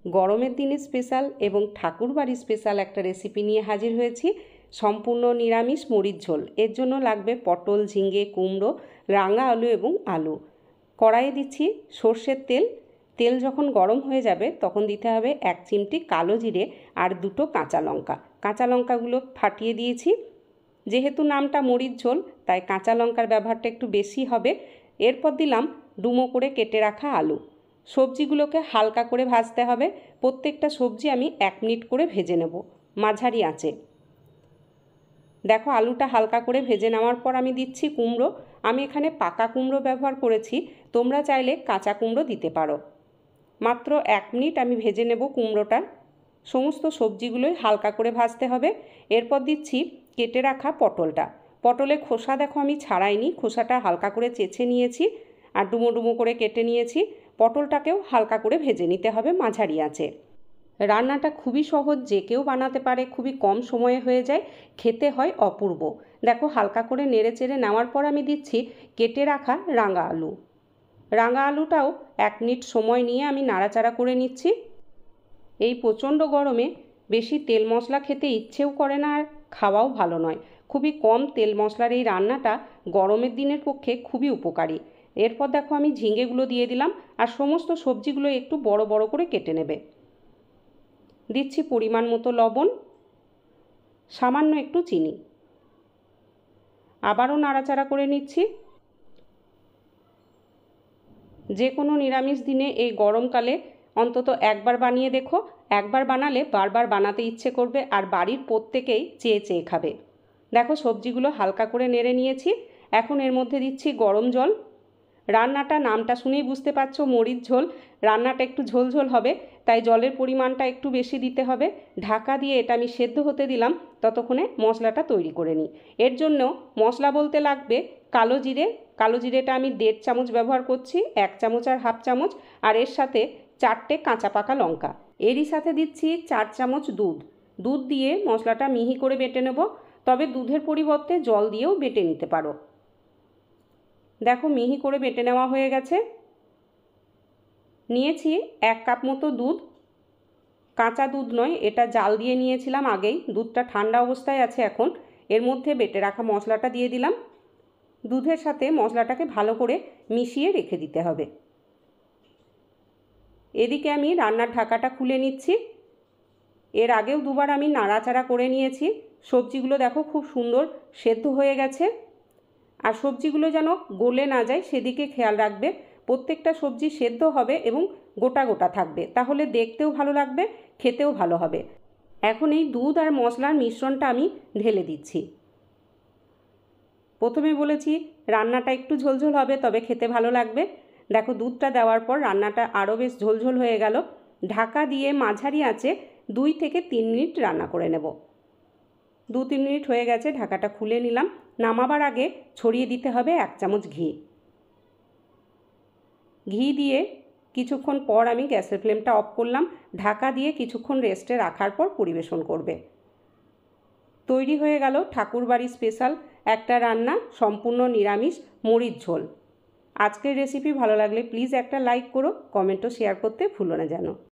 গরমের দিনে স্পেশাল এবং ঠাকুরবাড়ি স্পেশাল একটা রেসিপি নিয়ে হাজির হয়েছি। সম্পূর্ণ নিরামিষ মরিচ ঝোল। এর জন্য লাগবে পটল, ঝিঙে, কুমড়ো, রাঙা আলু এবং আলু। কড়াইয়ে দিচ্ছি সর্ষের তেল। তেল যখন গরম হয়ে যাবে তখন দিতে হবে 1 চিমটি কালো জিরে আর 2টো কাঁচা লঙ্কা। কাঁচা লঙ্কাগুলো ফাটিয়ে দিয়েছি। যেহেতু নামটা মরিচ ঝোল তাই কাঁচা লঙ্কার ব্যবহারটা একটু বেশি হবে। এরপর দিলাম ডুমো করে কেটে রাখা আলু। সবজিগুলোকে হালকা করে ভাজতে হবে। প্রত্যেকটা সবজি আমি 1 মিনিট করে ভেজে নেব মাঝারি আঁচে। দেখো আলুটা হালকা করে ভেজে নেওয়ার পর আমি দিচ্ছি কুমড়ো। আমি এখানে পাকা কুমড়ো ব্যবহার করেছি, তোমরা চাইলে কাঁচা কুমড়ো দিতে পারো। মাত্র 1 মিনিট আমি ভেজে নেব কুমড়োটা। সমস্ত সবজিগুলোই হালকা করে ভাজতে হবে। এরপর দিচ্ছি কেটে রাখা পটলটা। পটলের খোসা দেখো আমি ছাড়াইনি, খোসাটা হালকা করে চেঁচে নিয়েছি আর ডুমো ডুমো করে কেটে নিয়েছি। পটলটাকেও হালকা করে ভেজে নিতে হবে মাঝারি আঁচে। রান্নাটা খুবই সহজ, যে কেউ বানাতে পারে, খুবই কম সময়ে হয়ে যায়, খেতে হয় অপূর্ব। দেখো হালকা করে নেড়ে চেড়ে নেওয়ার পর আমি দিচ্ছি কেটে রাখা রাঙা আলু। রাঙা আলুটাও 1 মিনিট সময় নিয়ে আমি নাড়াচাড়া করে নিচ্ছি। এই প্রচণ্ড গরমে বেশি তেল মশলা খেতে ইচ্ছেও করে না আর খাওয়াও ভালো নয়। খুবই কম তেল মশলার এই রান্নাটা গরমের দিনের পক্ষে খুবই উপকারী। এরপর দেখো আমি ঝিঙেগুলো দিয়ে দিলাম আর সমস্ত সবজিগুলো একটু বড় বড় করে কেটে নেবে। দিচ্ছি পরিমাণ মতো লবণ, সামান্য একটু চিনি। আবারও নাড়াচাড়া করে নিচ্ছি। যে কোনো নিরামিষ দিনে এই গরমকালে অন্তত একবার বানিয়ে দেখো। একবার বানালে বারবার বানাতে ইচ্ছে করবে আর বাড়ির প্রত্যেকেই চেয়ে চেয়ে খাবে। দেখো সবজিগুলো হালকা করে নেড়ে নিয়েছি। এখন এর মধ্যে দিচ্ছি গরম জল। রান্নাটা নামটা শুনেই বুঝতে পারছো মরিচ ঝোল। রান্নাটা একটু ঝোল ঝোল হবে, তাই জলের পরিমাণটা একটু বেশি দিতে হবে। ঢাকা দিয়ে এটা আমি সেদ্ধ হতে দিলাম, ততক্ষণে মশলাটা তৈরি করে নিই। এর জন্য মশলা বলতে লাগবে কালো জিরে। কালো জিরেটা আমি 1.5 চামচ ব্যবহার করছি, 1 চামচ আর হাফ চামচ। আর এর সাথে 4টে কাঁচা পাকা লঙ্কা। এরই সাথে দিচ্ছি 4 চামচ দুধ। দুধ দিয়ে মশলাটা মিহি করে বেটে নেব, তবে দুধের পরিবর্তে জল দিয়েও বেটে নিতে পারো। দেখো মিহি করে বেটে নেওয়া হয়ে গেছে। নিয়েছি 1 কাপ মতো দুধ। কাঁচা দুধ নয়, এটা জাল দিয়ে নিয়েছিলাম আগেই। দুধটা ঠান্ডা অবস্থায় আছে এখন। এর মধ্যে বেটে রাখা মশলাটা দিয়ে দিলাম। দুধের সাথে মশলাটাকে ভালো করে মিশিয়ে রেখে দিতে হবে। এদিকে আমি রান্নার ঢাকাটা খুলে নিচ্ছি। এর আগেও দুবার আমি নাড়াচাড়া করে নিয়েছি। সবজিগুলো দেখো খুব সুন্দর সেদ্ধ হয়ে গেছে। আর সবজিগুলো যেন গলে না যায় সেদিকে খেয়াল রাখবে। প্রত্যেকটা সবজি সেদ্ধ হবে এবং গোটা গোটা থাকবে, তাহলে দেখতেও ভালো লাগবে, খেতেও ভালো হবে। এখন এই দুধ আর মশলার মিশ্রণটা আমি ঢেলে দিচ্ছি। প্রথমে বলেছি রান্নাটা একটু ঝোলঝোল হবে, তবে খেতে ভালো লাগবে। দেখো দুধটা দেওয়ার পর রান্নাটা আরও বেশ ঝোলঝোল হয়ে গেল। ঢাকা দিয়ে মাঝারি আঁচে 2 থেকে 3 মিনিট রান্না করে নেব। 2-3 মিনিট হয়ে গেছে, ঢাকাটা খুলে নিলাম। নামাবার আগে ছড়িয়ে দিতে হবে 1 চামচ ঘি। ঘি দিয়ে কিছুক্ষণ পর আমি গ্যাসের ফ্লেমটা অফ করলাম। ঢাকা দিয়ে কিছুক্ষণ রেস্টে রাখার পর পরিবেশন করবে। তৈরি হয়ে গেল ঠাকুরবাড়ি স্পেশাল একটা রান্না, সম্পূর্ণ নিরামিষ মরিচ ঝোল। আজকের রেসিপি ভালো লাগলে প্লিজ একটা লাইক করো, কমেন্টও শেয়ার করতে ভুলো না যেন।